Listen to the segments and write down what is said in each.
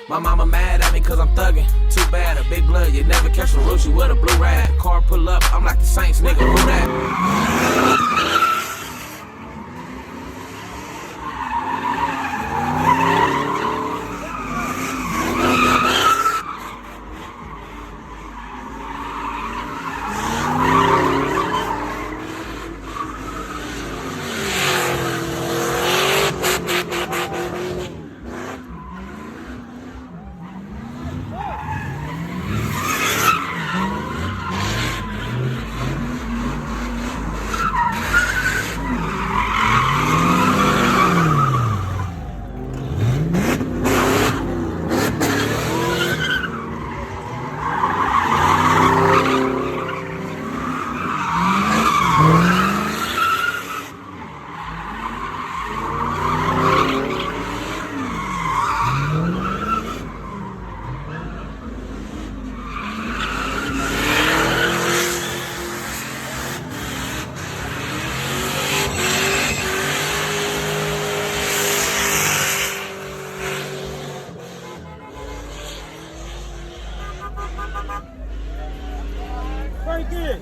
My mama mad at me cause I'm thuggin'. Too bad, a big blood, you never catch a roach, you with a blue rag. Car pull up, I'm like the Saints, nigga, who that? Right there.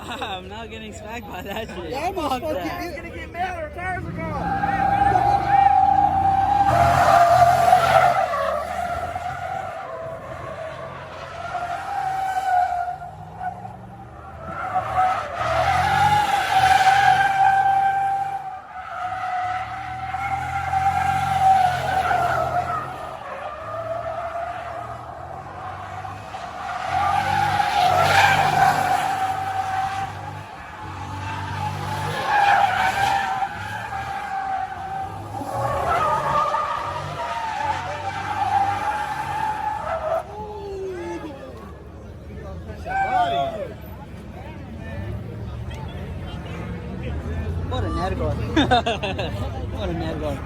I'm not getting smacked by that shit. Yeah, I'm Fuck gonna that. get mad or tires are gone. What a nergol. What a nergol.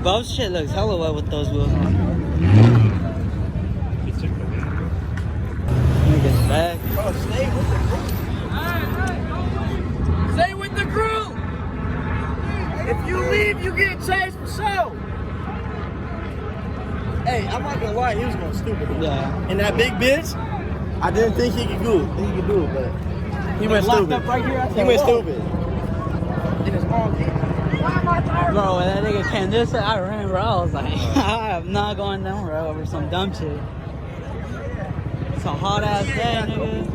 Bob's shit looks hella wet with those wheels on. Niggas back. Stay with the crew. If you leave, you get chased for show. Hey, I'm not gonna lie, he was going stupid. Yeah. And that big bitch, I didn't think he could do it, but he went stupid. Up right here, I He said, went whoa. stupid. And it's all Bro, when that nigga came this way, I ran, bro. I was like, I am not going down, bro, over some dumb shit. It's a hot ass day, nigga.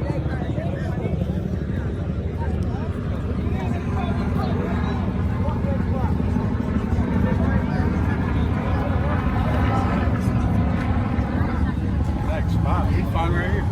Next spot, he's fine right here.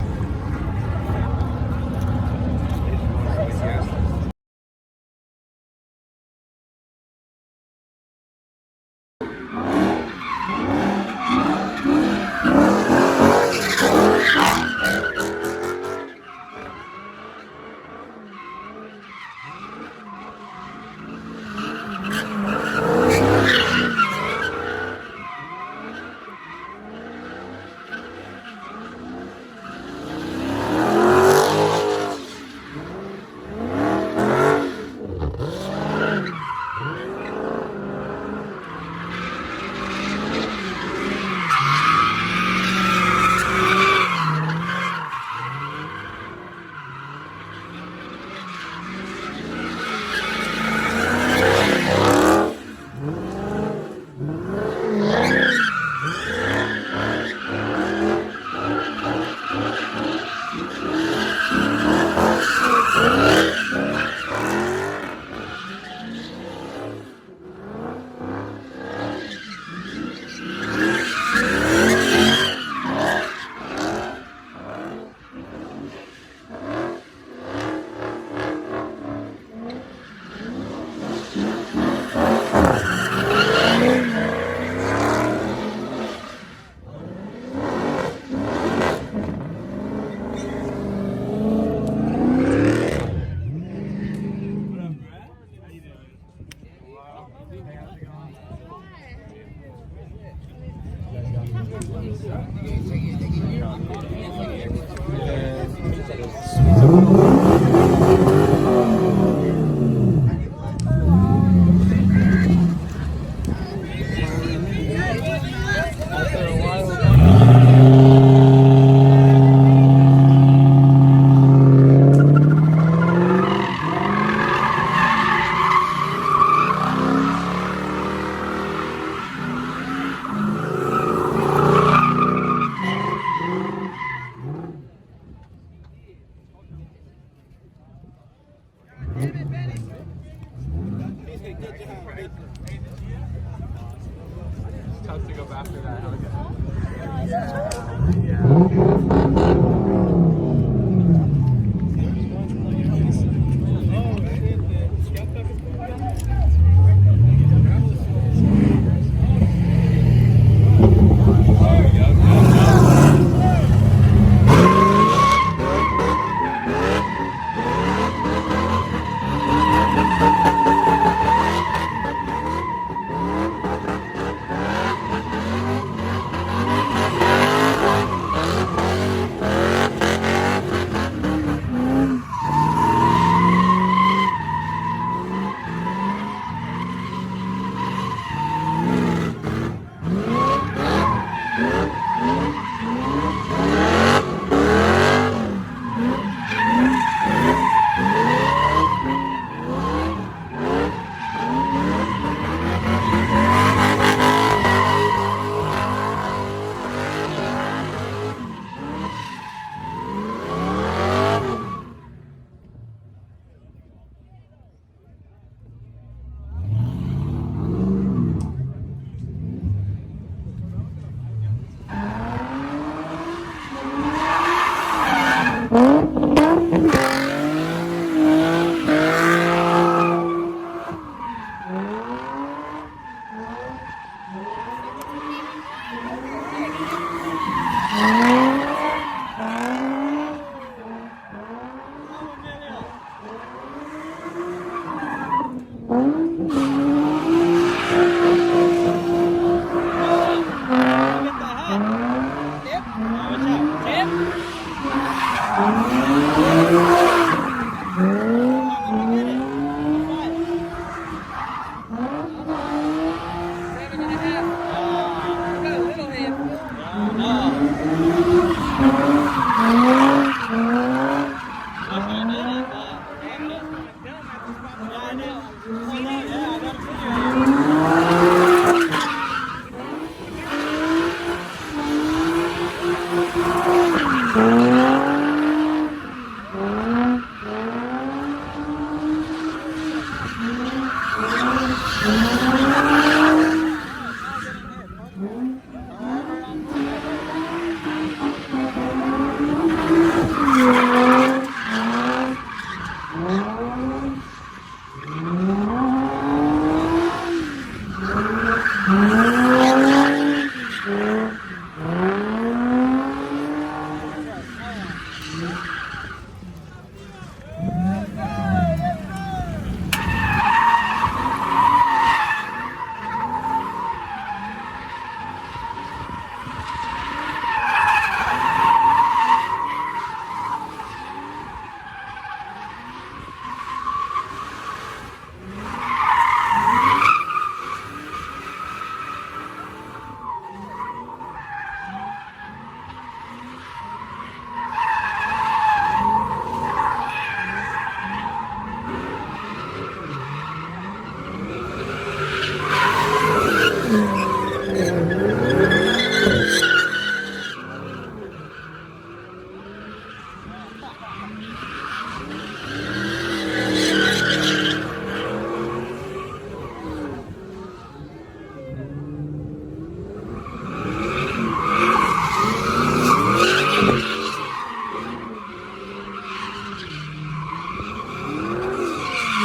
Tough to go after that.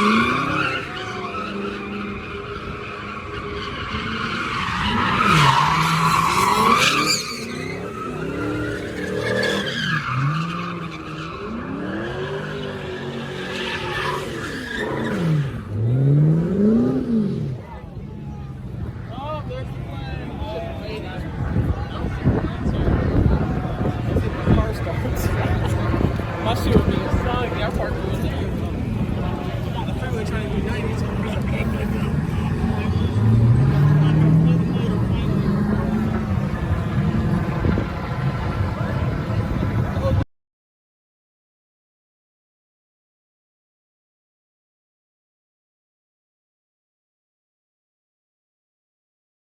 Mm-hmm.